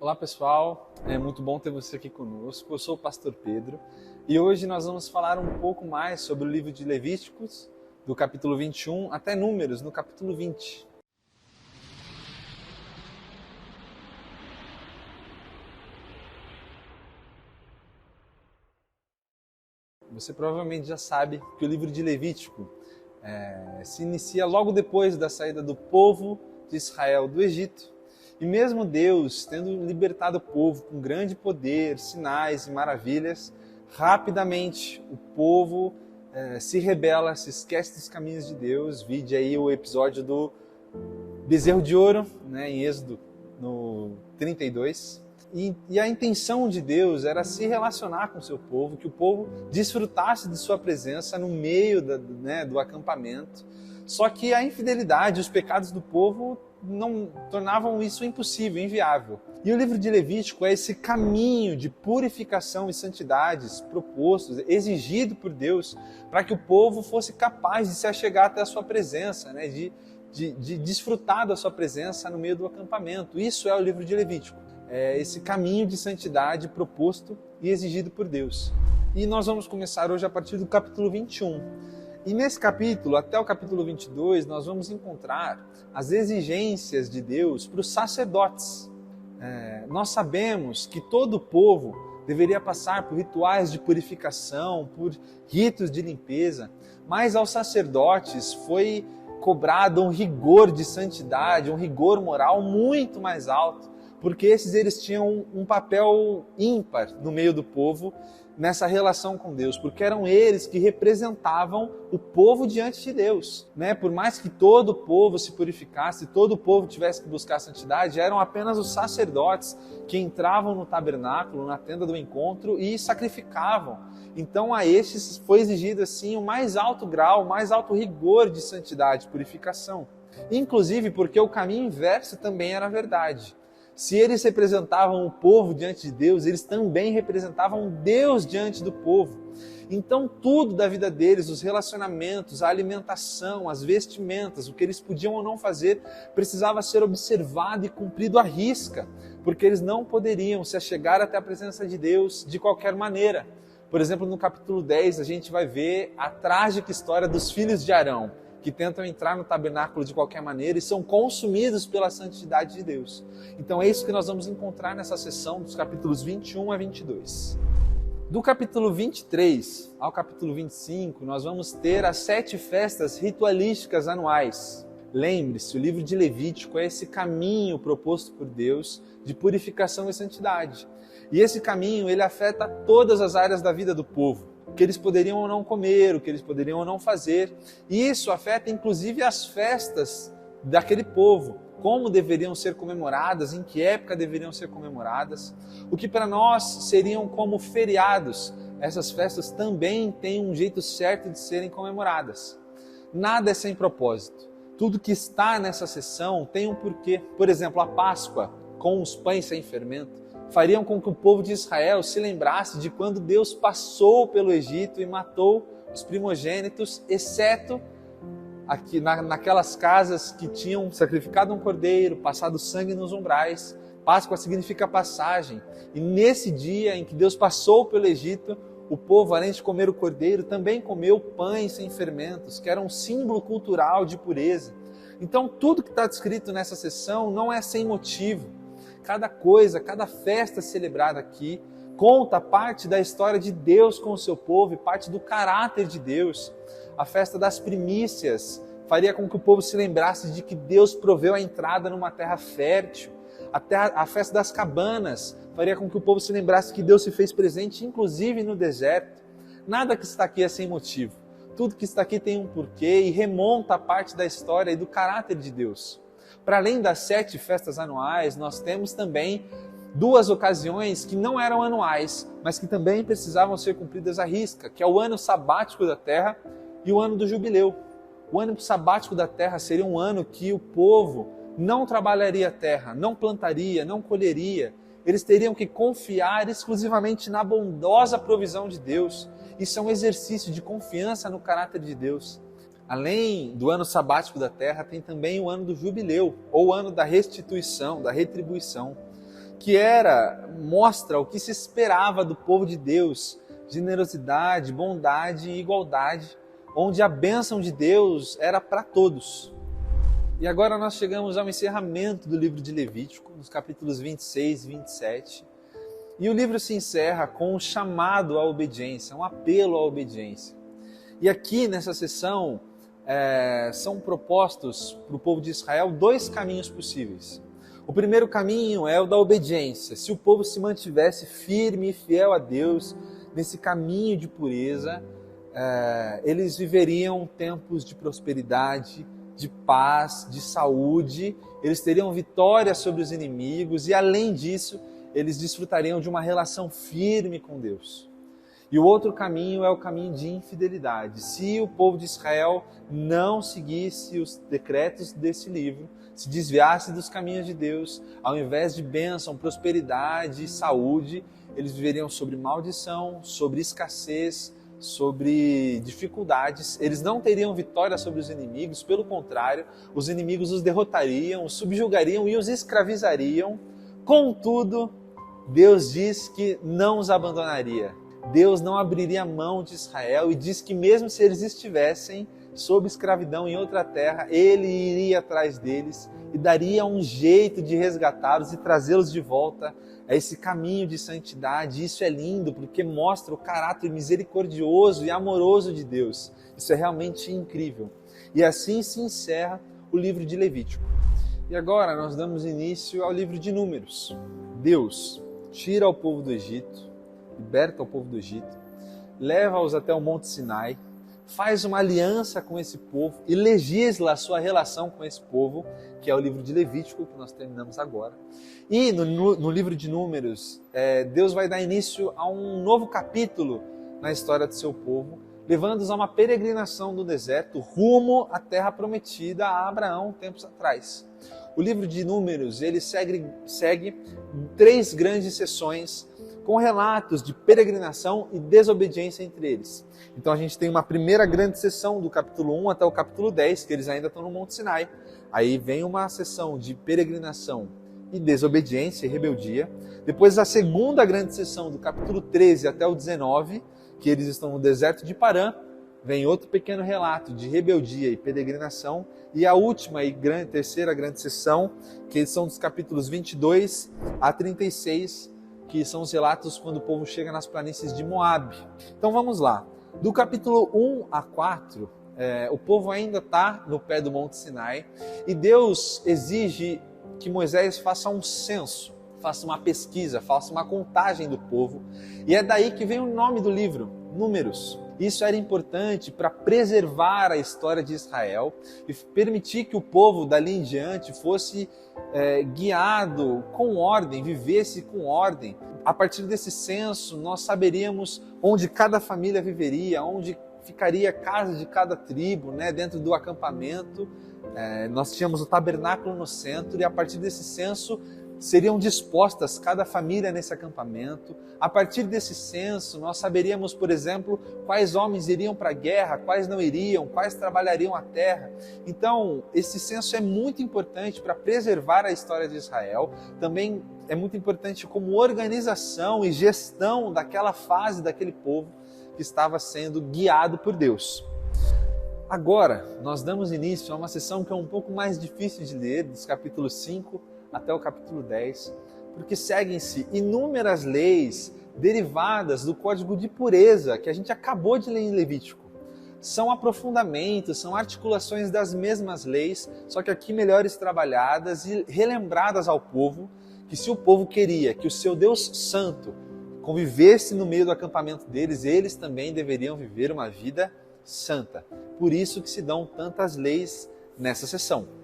Olá pessoal, é muito bom ter você aqui conosco. Eu sou o pastor Pedro e hoje nós vamos falar um pouco mais sobre o livro de Levíticos, do capítulo 21 até Números, no capítulo 20. Você provavelmente já sabe que o livro de Levítico se inicia logo depois da saída do povo de Israel do Egito. E mesmo Deus, tendo libertado o povo com grande poder, sinais e maravilhas, rapidamente o povo se rebela, se esquece dos caminhos de Deus. Vide aí o episódio do bezerro de ouro, em Êxodo no 32. E a intenção de Deus era se relacionar com o seu povo, que o povo desfrutasse de sua presença no meio do acampamento. Só que a infidelidade, os pecados do povo não tornavam isso impossível, inviável. E o livro de Levítico é esse caminho de purificação e santidades propostos, exigido por Deus, para que o povo fosse capaz de se achegar até a sua presença, de desfrutar da sua presença no meio do acampamento. Isso é o livro de Levítico. É esse caminho de santidade proposto e exigido por Deus. E nós vamos começar hoje a partir do capítulo 21. E nesse capítulo, até o capítulo 22, nós vamos encontrar as exigências de Deus para os sacerdotes. Nós sabemos que todo o povo deveria passar por rituais de purificação, por ritos de limpeza, mas aos sacerdotes foi cobrado um rigor de santidade, um rigor moral muito mais alto, porque eles tinham um papel ímpar no meio do povo, nessa relação com Deus, porque eram eles que representavam o povo diante de Deus. Por mais que todo o povo se purificasse, todo o povo tivesse que buscar a santidade, eram apenas os sacerdotes que entravam no tabernáculo, na tenda do encontro e sacrificavam. Então a estes foi exigido assim o mais alto grau, o mais alto rigor de santidade, purificação. Inclusive porque o caminho inverso também era verdade. Se eles representavam o povo diante de Deus, eles também representavam Deus diante do povo. Então tudo da vida deles, os relacionamentos, a alimentação, as vestimentas, o que eles podiam ou não fazer, precisava ser observado e cumprido à risca, porque eles não poderiam se achegar até a presença de Deus de qualquer maneira. Por exemplo, no capítulo 10, a gente vai ver a trágica história dos filhos de Arão, que tentam entrar no tabernáculo de qualquer maneira e são consumidos pela santidade de Deus. Então é isso que nós vamos encontrar nessa sessão dos capítulos 21 a 22. Do capítulo 23 ao capítulo 25, nós vamos ter as 7 festas ritualísticas anuais. Lembre-se, o livro de Levítico é esse caminho proposto por Deus de purificação e santidade. E esse caminho, ele afeta todas as áreas da vida do povo. O que eles poderiam ou não comer, o que eles poderiam ou não fazer. E isso afeta inclusive as festas daquele povo, como deveriam ser comemoradas, em que época deveriam ser comemoradas. O que para nós seriam como feriados, essas festas também têm um jeito certo de serem comemoradas. Nada é sem propósito. Tudo que está nessa sessão tem um porquê. Por exemplo, a Páscoa, com os pães sem fermento, fariam com que o povo de Israel se lembrasse de quando Deus passou pelo Egito e matou os primogênitos, exceto aqui naquelas casas que tinham sacrificado um cordeiro, passado sangue nos umbrais. Páscoa significa passagem. E nesse dia em que Deus passou pelo Egito, o povo, além de comer o cordeiro, também comeu pães sem fermentos, que era um símbolo cultural de pureza. Então tudo que está descrito nessa sessão não é sem motivo. Cada coisa, cada festa celebrada aqui conta parte da história de Deus com o seu povo e parte do caráter de Deus. A festa das primícias faria com que o povo se lembrasse de que Deus proveu a entrada numa terra fértil. A festa das cabanas faria com que o povo se lembrasse que Deus se fez presente, inclusive no deserto. Nada que está aqui é sem motivo. Tudo que está aqui tem um porquê e remonta a parte da história e do caráter de Deus. Para além das 7 festas anuais, nós temos também 2 ocasiões que não eram anuais, mas que também precisavam ser cumpridas à risca, que é o ano sabático da terra e o ano do jubileu. O ano sabático da terra seria um ano que o povo não trabalharia a terra, não plantaria, não colheria. Eles teriam que confiar exclusivamente na bondosa provisão de Deus. Isso é um exercício de confiança no caráter de Deus. Além do ano sabático da terra, tem também o ano do jubileu, ou o ano da restituição, da retribuição. mostra o que se esperava do povo de Deus: generosidade, bondade e igualdade, onde a bênção de Deus era para todos. E agora nós chegamos ao encerramento do livro de Levítico, nos capítulos 26 e 27. E o livro se encerra com um chamado à obediência, um apelo à obediência. E aqui nessa sessão são propostos para o povo de Israel 2 caminhos possíveis. O primeiro caminho é o da obediência. Se o povo se mantivesse firme e fiel a Deus nesse caminho de pureza, eles viveriam tempos de prosperidade, de paz, de saúde, eles teriam vitória sobre os inimigos e, além disso, eles desfrutariam de uma relação firme com Deus. E o outro caminho é o caminho de infidelidade. Se o povo de Israel não seguisse os decretos desse livro, se desviasse dos caminhos de Deus, ao invés de bênção, prosperidade e saúde, eles viveriam sobre maldição, sobre escassez, sobre dificuldades. Eles não teriam vitória sobre os inimigos, pelo contrário, os inimigos os derrotariam, os subjugariam e os escravizariam. Contudo, Deus diz que não os abandonaria. Deus não abriria mão de Israel e diz que mesmo se eles estivessem sob escravidão em outra terra, Ele iria atrás deles e daria um jeito de resgatá-los e trazê-los de volta a esse caminho de santidade. Isso é lindo porque mostra o caráter misericordioso e amoroso de Deus. Isso é realmente incrível. E assim se encerra o livro de Levítico. E agora nós damos início ao livro de Números. Deus tira o povo do Egito, liberta o povo do Egito, leva-os até o Monte Sinai, faz uma aliança com esse povo e legisla a sua relação com esse povo, que é o livro de Levítico, que nós terminamos agora. E no livro de Números, Deus vai dar início a um novo capítulo na história do seu povo, levando-os a uma peregrinação do deserto rumo à terra prometida a Abraão tempos atrás. O livro de Números ele segue 3 grandes sessões com relatos de peregrinação e desobediência entre eles. Então a gente tem uma primeira grande sessão do capítulo 1 até o capítulo 10, que eles ainda estão no Monte Sinai. Aí vem uma sessão de peregrinação e desobediência e rebeldia. Depois a segunda grande sessão do capítulo 13 até o 19, que eles estão no deserto de Parã. Vem outro pequeno relato de rebeldia e peregrinação. E a última e terceira grande sessão, que são dos capítulos 22 a 36, que são os relatos quando o povo chega nas planícies de Moabe. Então vamos lá. Do capítulo 1 a 4, o povo ainda está no pé do Monte Sinai e Deus exige que Moisés faça um censo, faça uma pesquisa, faça uma contagem do povo. E é daí que vem o nome do livro, Números. Isso era importante para preservar a história de Israel e permitir que o povo dali em diante fosse guiado com ordem, vivesse com ordem. A partir desse censo, nós saberíamos onde cada família viveria, onde ficaria a casa de cada tribo, dentro do acampamento. Nós tínhamos o tabernáculo no centro e a partir desse censo seriam dispostas cada família nesse acampamento. A partir desse censo, nós saberíamos, por exemplo, quais homens iriam para a guerra, quais não iriam, quais trabalhariam a terra. Então, esse censo é muito importante para preservar a história de Israel. Também é muito importante como organização e gestão daquela fase daquele povo que estava sendo guiado por Deus. Agora, nós damos início a uma sessão que é um pouco mais difícil de ler, dos capítulos 5 até o capítulo 10, porque seguem-se inúmeras leis derivadas do código de pureza que a gente acabou de ler em Levítico. São aprofundamentos, são articulações das mesmas leis, só que aqui melhores trabalhadas e relembradas ao povo, que se o povo queria que o seu Deus Santo convivesse no meio do acampamento deles, eles também deveriam viver uma vida santa. Por isso que se dão tantas leis nessa sessão.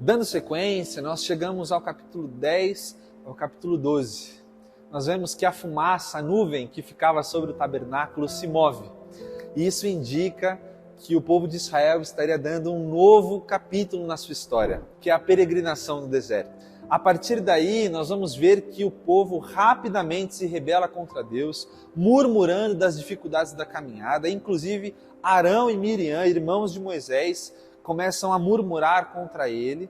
Dando sequência, nós chegamos ao capítulo 10, ao capítulo 12. Nós vemos que a fumaça, a nuvem que ficava sobre o tabernáculo se move. E isso indica que o povo de Israel estaria dando um novo capítulo na sua história, que é a peregrinação no deserto. A partir daí, nós vamos ver que o povo rapidamente se rebela contra Deus, murmurando das dificuldades da caminhada. Inclusive, Arão e Miriam, irmãos de Moisés, começam a murmurar contra ele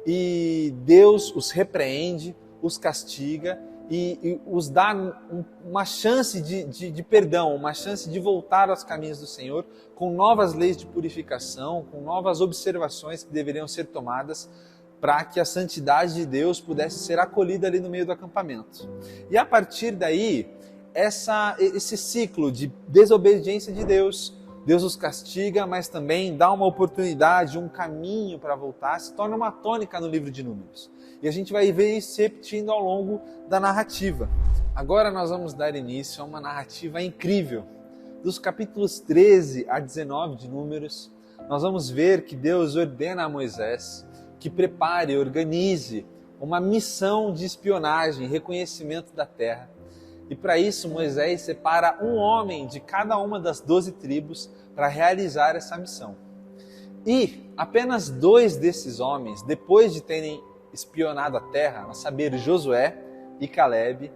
e Deus os repreende, os castiga e os dá uma chance de perdão, uma chance de voltar aos caminhos do Senhor, com novas leis de purificação, com novas observações que deveriam ser tomadas para que a santidade de Deus pudesse ser acolhida ali no meio do acampamento. E a partir daí, esse ciclo de desobediência de Deus, Deus os castiga, mas também dá uma oportunidade, um caminho para voltar, se torna uma tônica no livro de Números. E a gente vai ver isso se repetindo ao longo da narrativa. Agora nós vamos dar início a uma narrativa incrível. Dos capítulos 13 a 19 de Números, nós vamos ver que Deus ordena a Moisés que prepare, organize uma missão de espionagem, reconhecimento da terra. E para isso Moisés separa um homem de cada uma das 12 tribos para realizar essa missão. E apenas 2 desses homens, depois de terem espionado a terra, a saber, Josué e Caleb,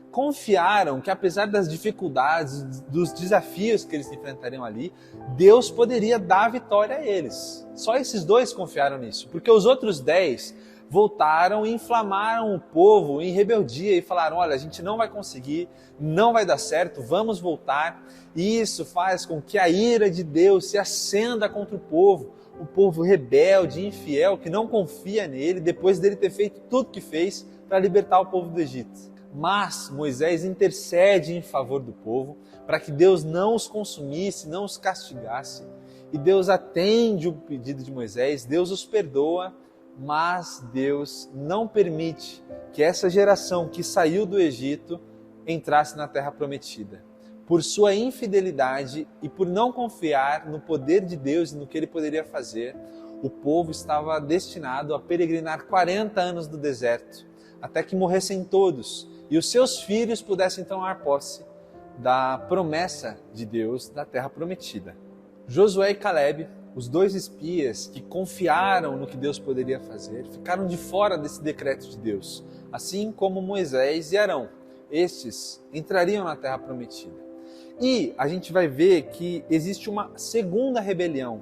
confiaram que apesar das dificuldades, dos desafios que eles enfrentariam ali, Deus poderia dar a vitória a eles. Só esses 2 confiaram nisso, porque os outros 10 voltaram e inflamaram o povo em rebeldia e falaram: olha, a gente não vai conseguir, não vai dar certo, vamos voltar. E isso faz com que a ira de Deus se acenda contra o povo rebelde, infiel, que não confia nele, depois dele ter feito tudo que fez para libertar o povo do Egito. Mas Moisés intercede em favor do povo para que Deus não os consumisse, não os castigasse. E Deus atende o pedido de Moisés, Deus os perdoa, mas Deus não permite que essa geração que saiu do Egito entrasse na terra prometida. Por sua infidelidade e por não confiar no poder de Deus e no que ele poderia fazer, o povo estava destinado a peregrinar 40 anos no deserto, até que morressem todos e os seus filhos pudessem tomar posse da promessa de Deus da terra prometida. Josué e Caleb, os 2 espias que confiaram no que Deus poderia fazer, ficaram de fora desse decreto de Deus, assim como Moisés e Arão. Estes entrariam na terra prometida. E a gente vai ver que existe uma segunda rebelião.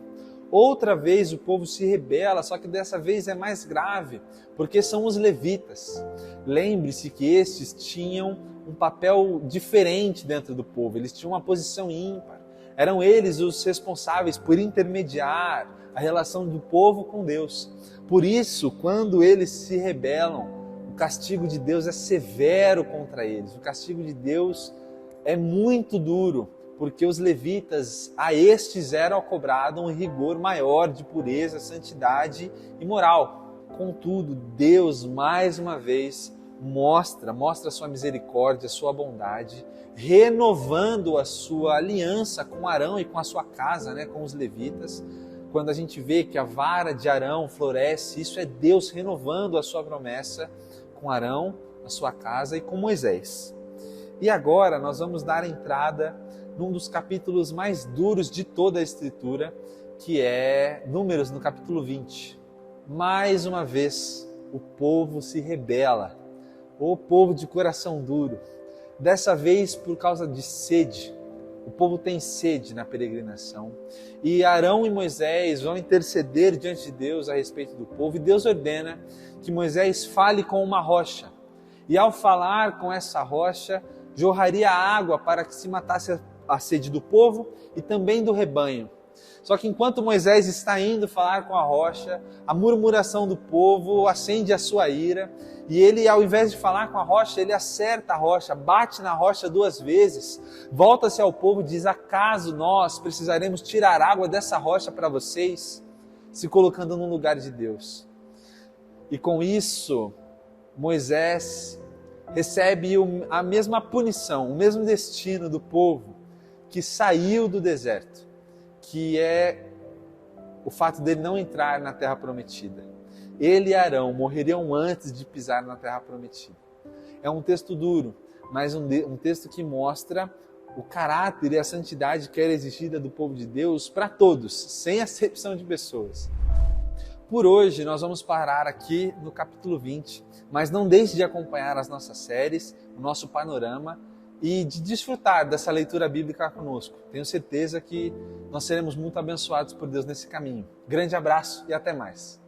Outra vez o povo se rebela, só que dessa vez é mais grave, porque são os levitas. Lembre-se que estes tinham um papel diferente dentro do povo, eles tinham uma posição ímpar. Eram eles os responsáveis por intermediar a relação do povo com Deus. Por isso, quando eles se rebelam, o castigo de Deus é severo contra eles. O castigo de Deus é muito duro, porque os levitas, a estes era cobrado um rigor maior de pureza, santidade e moral. Contudo, Deus, mais uma vez, mostra a sua misericórdia, a sua bondade, renovando a sua aliança com Arão e com a sua casa, com os levitas. Quando a gente vê que a vara de Arão floresce, isso é Deus renovando a sua promessa com Arão, a sua casa e com Moisés. E agora nós vamos dar entrada num dos capítulos mais duros de toda a Escritura, que é Números, no capítulo 20. Mais uma vez, o povo se rebela, o povo de coração duro. Dessa vez por causa de sede. O povo tem sede na peregrinação. E Arão e Moisés vão interceder diante de Deus a respeito do povo. E Deus ordena que Moisés fale com uma rocha. E ao falar com essa rocha, jorraria água para que se matasse a sede do povo e também do rebanho. Só que enquanto Moisés está indo falar com a rocha, a murmuração do povo acende a sua ira, e ele, ao invés de falar com a rocha, ele acerta a rocha, bate na rocha 2 vezes, volta-se ao povo e diz: acaso nós precisaremos tirar água dessa rocha para vocês? Se colocando no lugar de Deus. E com isso, Moisés recebe a mesma punição, o mesmo destino do povo que saiu do deserto, que é o fato dele não entrar na terra prometida. Ele e Arão morreriam antes de pisar na terra prometida. É um texto duro, mas um texto que mostra o caráter e a santidade que era exigida do povo de Deus para todos, sem acepção de pessoas. Por hoje nós vamos parar aqui no capítulo 20, mas não deixe de acompanhar as nossas séries, o nosso panorama e de desfrutar dessa leitura bíblica conosco. Tenho certeza que nós seremos muito abençoados por Deus nesse caminho. Grande abraço e até mais.